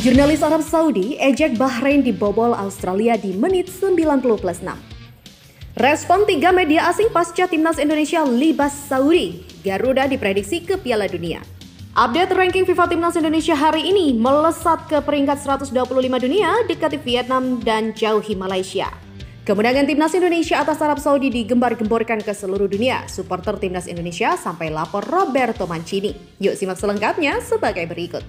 Jurnalis Arab Saudi ejek Bahrain dibobol Australia di menit 90+6. Respon 3 media asing pasca timnas Indonesia libas Saudi, Garuda diprediksi ke Piala Dunia. Update ranking FIFA Timnas Indonesia hari ini melesat ke peringkat 125 dunia, dekati Vietnam dan jauhi Malaysia. Kemenangan Timnas Indonesia atas Arab Saudi digembar-gemborkan ke seluruh dunia. Supporter Timnas Indonesia sampai lapor Roberto Mancini. Yuk simak selengkapnya sebagai berikut.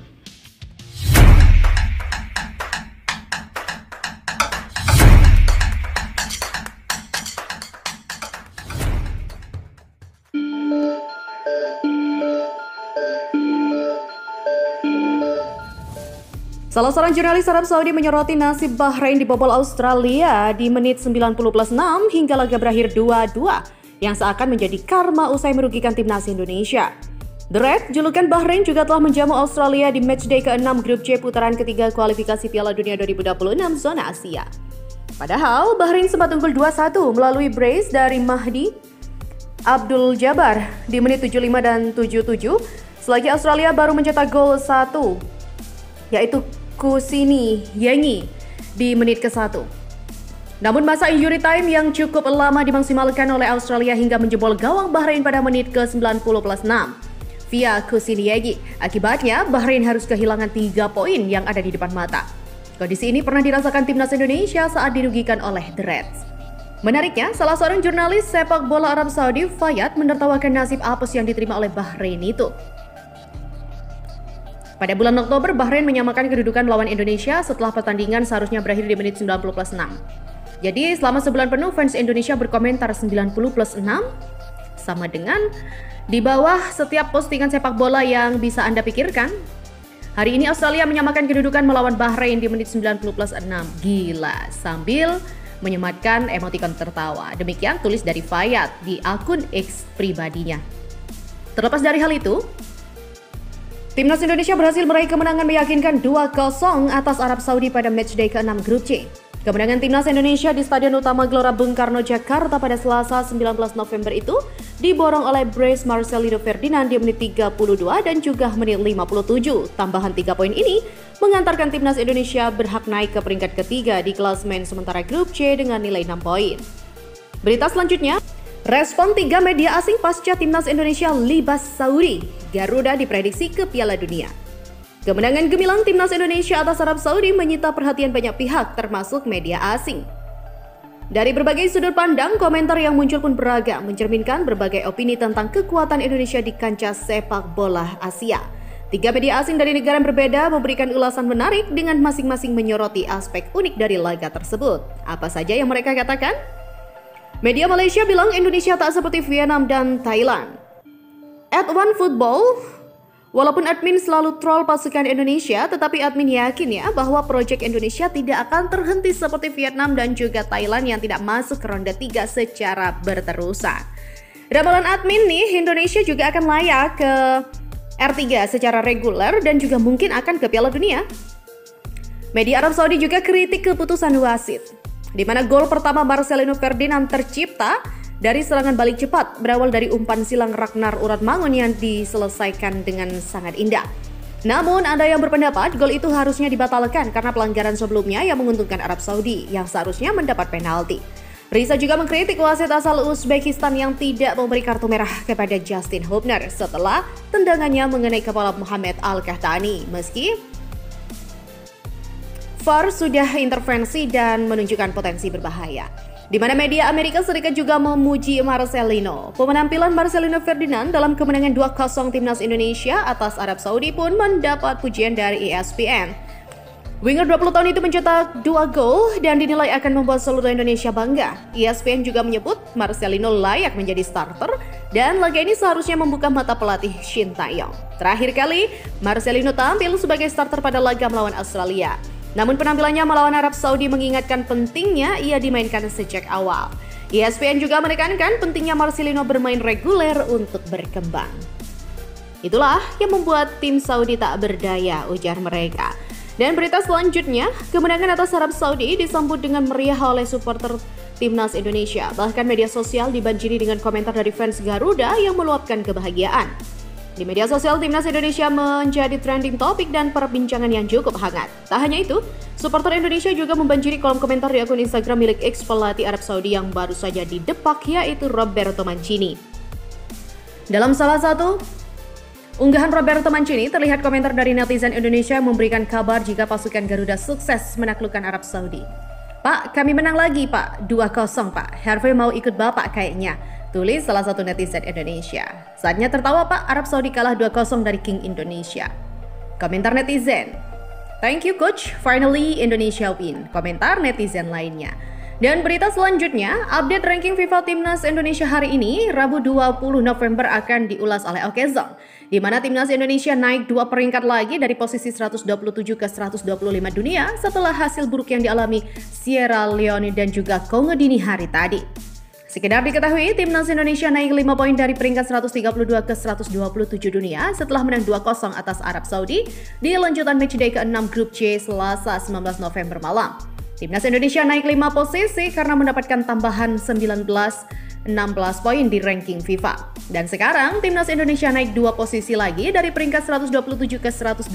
Salah seorang jurnalis Arab Saudi menyoroti nasib Bahrain dibobol Australia di menit 90+6 hingga laga berakhir 2-2 yang seakan menjadi karma usai merugikan timnas Indonesia. The Red, julukan Bahrain, juga telah menjamu Australia di matchday ke-6 grup C putaran ketiga kualifikasi Piala Dunia 2026 zona Asia. Padahal Bahrain sempat unggul 2-1 melalui brace dari Mahdi Abdul Jabbar di menit 75 dan 77 selagi Australia baru mencetak gol 1 yaitu Kusini Yengi di menit ke-1. Namun masa injury time yang cukup lama dimaksimalkan oleh Australia hingga menjebol gawang Bahrain pada menit ke-90+6 via Kusini Yengi. Akibatnya Bahrain harus kehilangan 3 poin yang ada di depan mata. Kondisi ini pernah dirasakan timnas Indonesia saat dirugikan oleh The Reds. Menariknya, salah seorang jurnalis sepak bola Arab Saudi, Fayyad, menertawakan nasib apes yang diterima oleh Bahrain itu. Pada bulan Oktober, Bahrain menyamakan kedudukan melawan Indonesia setelah pertandingan seharusnya berakhir di menit 90+6. Jadi selama sebulan penuh fans Indonesia berkomentar 90+6 sama dengan di bawah setiap postingan sepak bola yang bisa Anda pikirkan. Hari ini Australia menyamakan kedudukan melawan Bahrain di menit 90+6. Gila, sambil menyematkan emotikon tertawa. Demikian tulis dari Fayyad di akun X pribadinya. Terlepas dari hal itu, Timnas Indonesia berhasil meraih kemenangan meyakinkan 2-0 atas Arab Saudi pada matchday ke-6 grup C. Kemenangan Timnas Indonesia di Stadion Utama Gelora Bung Karno, Jakarta pada Selasa 19 November itu diborong oleh brace Marcelino Ferdinand di menit 32 dan juga menit 57. Tambahan 3 poin ini mengantarkan Timnas Indonesia berhak naik ke peringkat ketiga di klasemen sementara grup C dengan nilai 6 poin. Berita selanjutnya, respon 3 media asing pasca Timnas Indonesia libas Saudi, Garuda diprediksi ke Piala Dunia. Kemenangan gemilang Timnas Indonesia atas Arab Saudi menyita perhatian banyak pihak termasuk media asing. Dari berbagai sudut pandang, komentar yang muncul pun beragam, mencerminkan berbagai opini tentang kekuatan Indonesia di kancah sepak bola Asia. 3 media asing dari negara yang berbeda memberikan ulasan menarik dengan masing-masing menyoroti aspek unik dari laga tersebut. Apa saja yang mereka katakan? Media Malaysia bilang Indonesia tak seperti Vietnam dan Thailand. @OneFootball, walaupun admin selalu troll pasukan Indonesia, tetapi admin yakin ya bahwa proyek Indonesia tidak akan terhenti seperti Vietnam dan juga Thailand yang tidak masuk ke ronde 3 secara berterusan. Ramalan admin nih, Indonesia juga akan layak ke R3 secara reguler dan juga mungkin akan ke Piala Dunia. Media Arab Saudi juga kritik keputusan wasit, di mana gol pertama Marcelino Ferdinand tercipta dari serangan balik cepat berawal dari umpan silang Ragnar Uratmangun yang diselesaikan dengan sangat indah. Namun ada yang berpendapat gol itu harusnya dibatalkan karena pelanggaran sebelumnya yang menguntungkan Arab Saudi yang seharusnya mendapat penalti. Riza juga mengkritik wasit asal Uzbekistan yang tidak memberi kartu merah kepada Justin Hubner setelah tendangannya mengenai kepala Mohamed Al-Kahtani meski VAR sudah intervensi dan menunjukkan potensi berbahaya. Di mana media Amerika Serikat juga memuji Marcelino. Penampilan Marcelino Ferdinand dalam kemenangan 2-0 Timnas Indonesia atas Arab Saudi pun mendapat pujian dari ESPN. Winger 20 tahun itu mencetak 2 gol dan dinilai akan membuat seluruh Indonesia bangga. ESPN juga menyebut Marcelino layak menjadi starter dan laga ini seharusnya membuka mata pelatih Shin Tae-yong. Terakhir kali, Marcelino tampil sebagai starter pada laga melawan Australia. Namun penampilannya melawan Arab Saudi mengingatkan pentingnya ia dimainkan sejak awal. ESPN juga menekankan pentingnya Marcelino bermain reguler untuk berkembang. Itulah yang membuat tim Saudi tak berdaya, ujar mereka. Dan berita selanjutnya, kemenangan atas Arab Saudi disambut dengan meriah oleh supporter Timnas Indonesia. Bahkan media sosial dibanjiri dengan komentar dari fans Garuda yang meluapkan kebahagiaan. Di media sosial, timnas Indonesia menjadi trending topik dan perbincangan yang cukup hangat. Tak hanya itu, supporter Indonesia juga membanjiri kolom komentar di akun Instagram milik ex pelatih Arab Saudi yang baru saja didepak, yaitu Roberto Mancini. Dalam salah satu unggahan Roberto Mancini, terlihat komentar dari netizen Indonesia memberikan kabar jika pasukan Garuda sukses menaklukkan Arab Saudi. "Pak, kami menang lagi, Pak. 2-0, Pak. Herve mau ikut Bapak kayaknya," tulis salah satu netizen Indonesia. "Saatnya tertawa, Pak. Arab Saudi kalah 2-0 dari King Indonesia." Komentar netizen, "Thank you coach, finally Indonesia win." Komentar netizen lainnya. Dan berita selanjutnya, update ranking FIFA Timnas Indonesia hari ini, Rabu 20 November akan diulas oleh Okezong, di mana Timnas Indonesia naik 2 peringkat lagi dari posisi 127 ke 125 dunia setelah hasil buruk yang dialami Sierra Leone dan juga Kongo dini hari tadi. Sekedar diketahui, Timnas Indonesia naik 5 poin dari peringkat 132 ke 127 dunia setelah menang 2-0 atas Arab Saudi di lanjutan matchday ke-6 Grup C Selasa 19 November malam. Timnas Indonesia naik 5 posisi karena mendapatkan tambahan 16 poin di ranking FIFA. Dan sekarang, Timnas Indonesia naik 2 posisi lagi dari peringkat 127 ke 125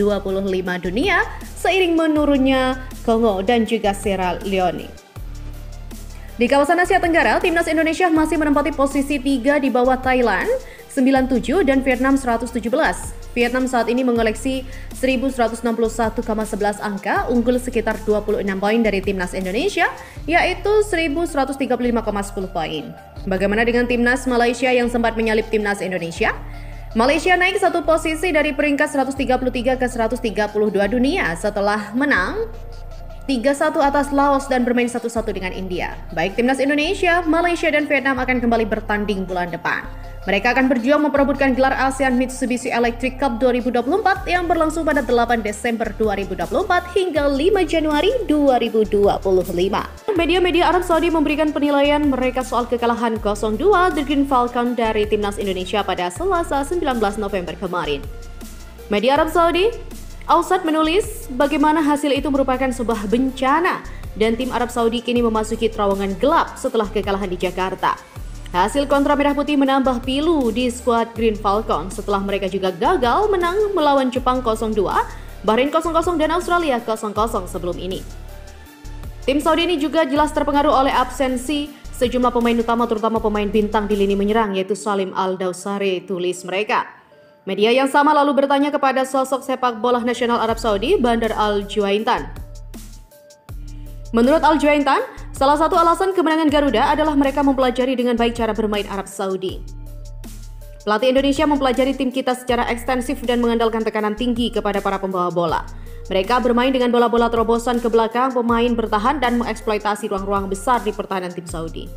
dunia seiring menurunnya Kongo dan juga Sierra Leone. Di kawasan Asia Tenggara, Timnas Indonesia masih menempati posisi 3 di bawah Thailand 97 dan Vietnam 117. Vietnam saat ini mengoleksi 1161,11 angka, unggul sekitar 26 poin dari Timnas Indonesia, yaitu 1135,10 poin. Bagaimana dengan Timnas Malaysia yang sempat menyalip Timnas Indonesia? Malaysia naik 1 posisi dari peringkat 133 ke 132 dunia setelah menang 3-1 atas Laos dan bermain 1-1 dengan India. Baik Timnas Indonesia, Malaysia, dan Vietnam akan kembali bertanding bulan depan. Mereka akan berjuang memperebutkan gelar ASEAN Mitsubishi Electric Cup 2024 yang berlangsung pada 8 Desember 2024 hingga 5 Januari 2025. Media-media Arab Saudi memberikan penilaian mereka soal kekalahan 0-2 The Green Falcon dari Timnas Indonesia pada Selasa 19 November kemarin. Media Arab Saudi, Ausad menulis bagaimana hasil itu merupakan sebuah bencana dan tim Arab Saudi kini memasuki terowongan gelap setelah kekalahan di Jakarta. Hasil kontra Merah Putih menambah pilu di skuad Green Falcon setelah mereka juga gagal menang melawan Jepang 0-2, Bahrain 0-0 dan Australia 0-0 sebelum ini. Tim Saudi ini juga jelas terpengaruh oleh absensi sejumlah pemain utama terutama pemain bintang di lini menyerang yaitu Salim Al-Dawsari, tulis mereka. Media yang sama lalu bertanya kepada sosok sepak bola nasional Arab Saudi, Bandar Al-Juaintan. Menurut Al-Juaintan, salah satu alasan kemenangan Garuda adalah mereka mempelajari dengan baik cara bermain Arab Saudi. Pelatih Indonesia mempelajari tim kita secara ekstensif dan mengandalkan tekanan tinggi kepada para pembawa bola. Mereka bermain dengan bola-bola terobosan ke belakang, pemain bertahan dan mengeksploitasi ruang-ruang besar di pertahanan tim Saudi.